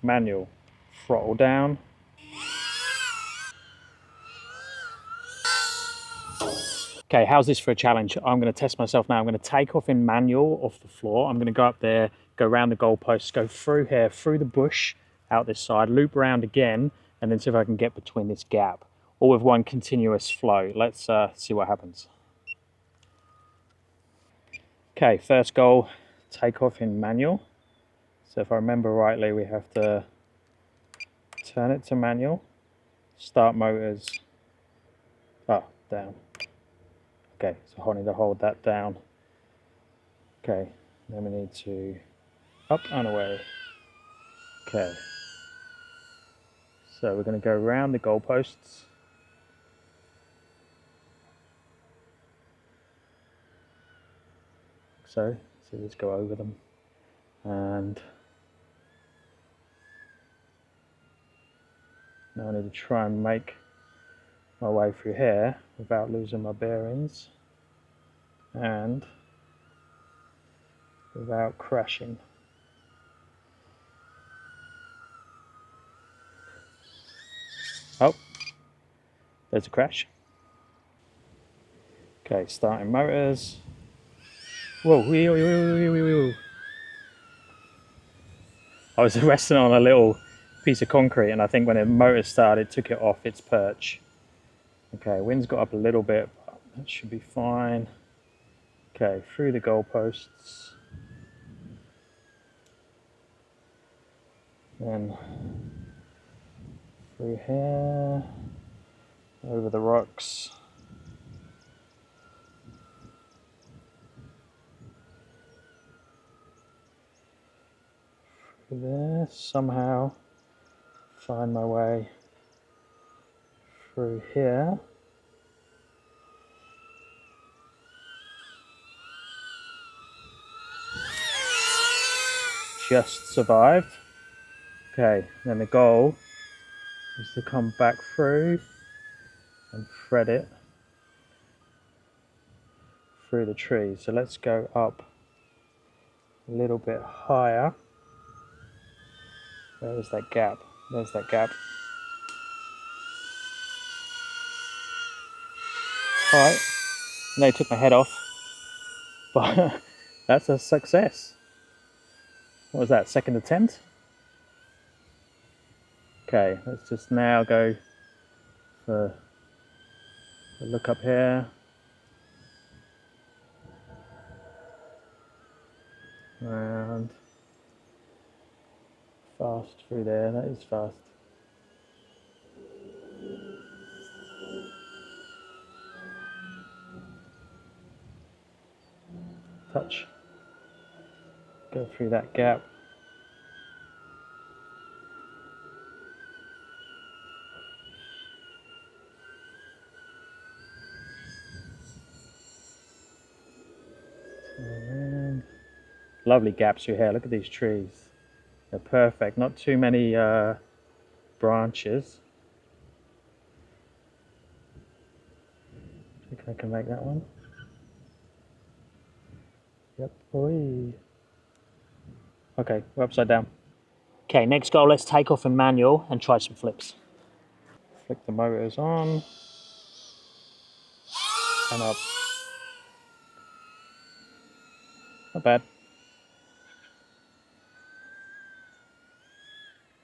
manual, throttle down. Okay, how's this for a challenge? I'm going to test myself now. I'm going to take off in manual off the floor. I'm going to go up there, go around the goalposts, go through here, through the bush, out this side, loop around again, and then see if I can get between this gap, all with one continuous flow. Let's see what happens. Okay, first goal, take off in manual. So if I remember rightly, we have to turn it to manual, start motors, down. Okay, so I need to hold that down. Okay, then we need to up and away. Okay, so we're going to go around the goalposts. So let's go over them. And now I need to try and make my way through here without losing my bearings and without crashing. Oh, there's a crash. Okay, starting motors. Whoa, whee, whee, whee, whee, whee. I was resting on a little piece of concrete, and I think when the motor started, it took it off its perch. Okay, wind's got up a little bit, but that should be fine. Okay, through the goalposts. Then through here, over the rocks. Through there, somehow find my way through here. Just survived. Okay, then the goal is to come back through and thread it through the trees. So let's go up a little bit higher. There's that gap. There's that gap. Alright, they took my head off, but that's a success. What was that, second attempt? Okay, let's just now go for a look up here. And fast through there, that is fast. Touch. Go through that gap. And lovely gaps through here. Look at these trees. They're perfect. Not too many branches. I think I can make that one. Yep. Oi. Okay, we're upside down. Okay, next goal, let's take off in manual and try some flips. Flick the motors on. And up. Not bad.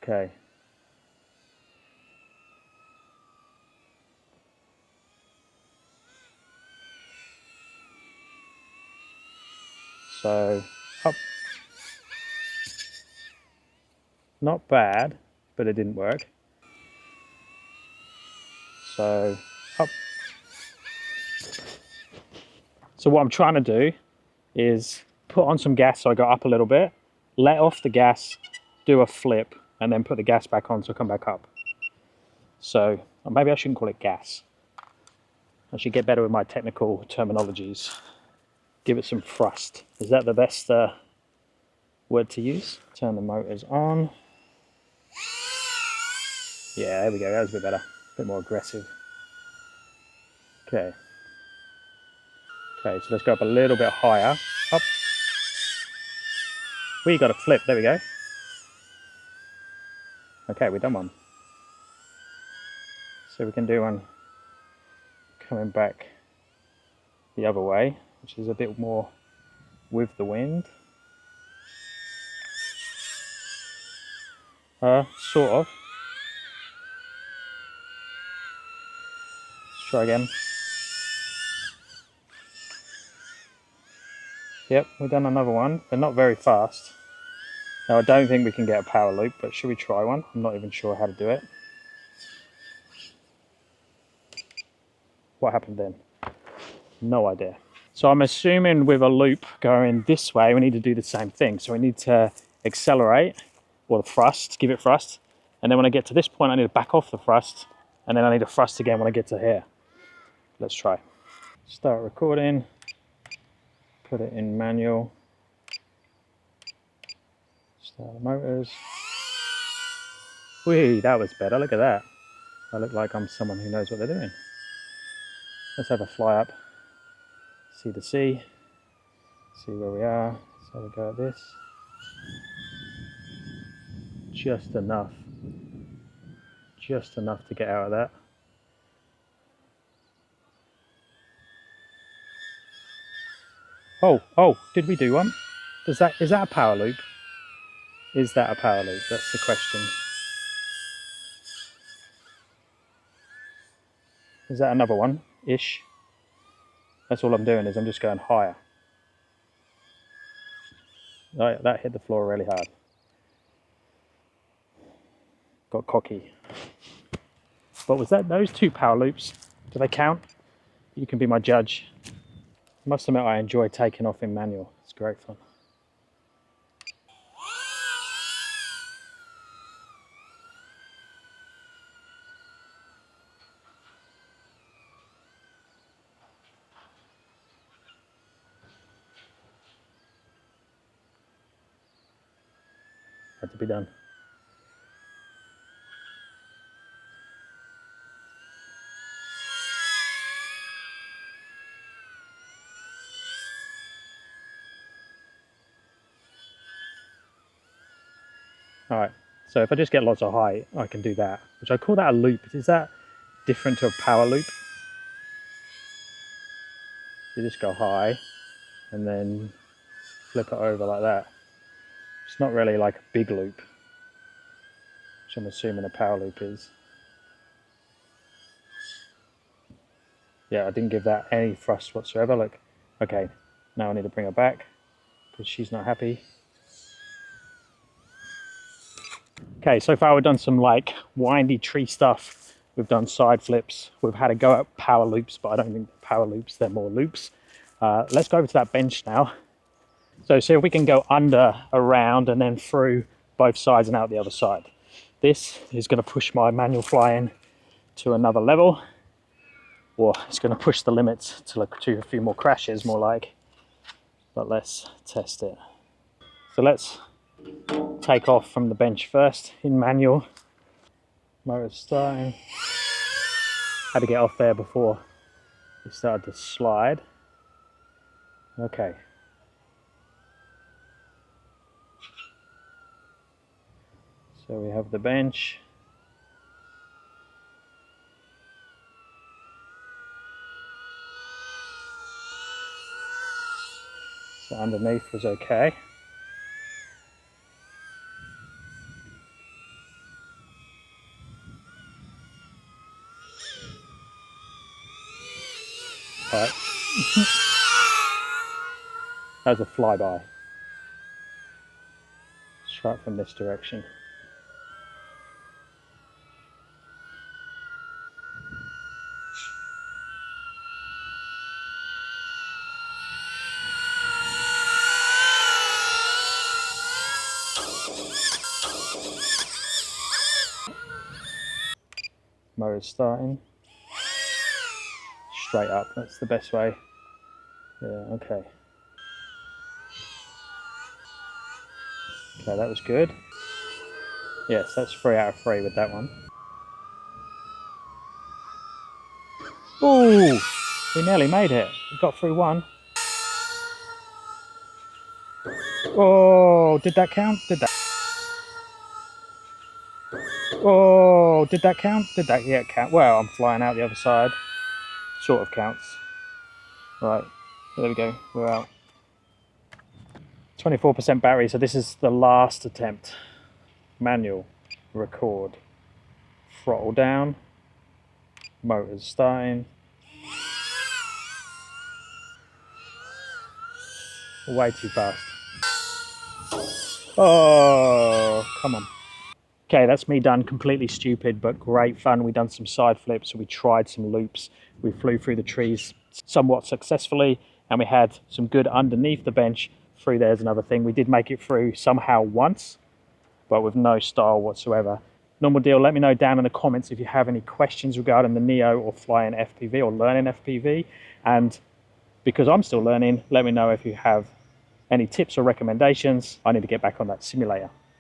Okay. So, up. Not bad, but it didn't work. So, up. So what I'm trying to do is put on some gas so I go up a little bit, let off the gas, do a flip, and then put the gas back on so I come back up. So, or maybe I shouldn't call it gas. I should get better with my technical terminologies. Give it some thrust. Is that the best word to use? Turn the motors on. Yeah, there we go, that was a bit better. A bit more aggressive. Okay. Okay, so let's go up a little bit higher. Up. We got a flip, there we go. Okay, we've done one. So we can do one coming back the other way, which is a bit more with the wind. Sort of. Let's try again. Yep, we've done another one. They're not very fast. Now I don't think we can get a power loop, but should we try one? I'm not even sure how to do it. What happened then? No idea. So I'm assuming with a loop going this way, we need to do the same thing. So we need to accelerate, or thrust, give it thrust. And then when I get to this point, I need to back off the thrust. And then I need to thrust again when I get to here. Let's try. Start recording. Put it in manual. Start the motors. Whee, that was better. Look at that. I look like I'm someone who knows what they're doing. Let's have a fly up. See the sea. See where we are. So we go at this. Just enough. Just enough to get out of that. Oh, did we do one? Is that a power loop? Is that a power loop? That's the question. Is that another one? Ish. That's all I'm doing is I'm just going higher. Right, that hit the floor really hard. Got cocky. But was that those two power loops? Do they count? You can be my judge. I must admit I enjoy taking off in manual. It's great fun. Had to be done. All right, so if I just get lots of height, I can do that, which I call that a loop. Is that different to a power loop? You just go high and then flip it over like that. It's not really like a big loop, which I'm assuming a power loop is. Yeah, I didn't give that any thrust whatsoever. Look, okay, now I need to bring her back because she's not happy. Okay, so far we've done some like windy tree stuff. We've done side flips. We've had a go at power loops, but I don't think they're power loops, they're more loops. Let's go over to that bench now. So see if we can go under, around, and then through both sides and out the other side. This is going to push my manual flying to another level, or it's going to push the limits to a few more crashes, more like. But let's test it. So let's take off from the bench first in manual. Motor's starting. Had to get off there before it started to slide. Okay. So we have the bench. So underneath was okay. Right. That was a flyby. Straight from this direction. Motor's starting. Straight up, that's the best way. Yeah, okay. Okay, that was good. Yes, that's 3 out of 3 with that one. Ooh, we nearly made it. We got through one. Oh, did that count? Did that? Oh, did that count? Did that yet count? Well, I'm flying out the other side. Sort of counts. Right, there we go, we're out. 24% battery, so this is the last attempt. Manual, record, throttle down, motors starting. Way too fast. Oh, come on. Okay, that's me done completely stupid, but great fun. We done some side flips, we tried some loops. We flew through the trees somewhat successfully, and we had some good underneath the bench. Through there's another thing. We did make it through somehow once, but with no style whatsoever. Normal deal, let me know down in the comments if you have any questions regarding the Neo or flying FPV or learning FPV. And because I'm still learning, let me know if you have any tips or recommendations. I need to get back on that simulator.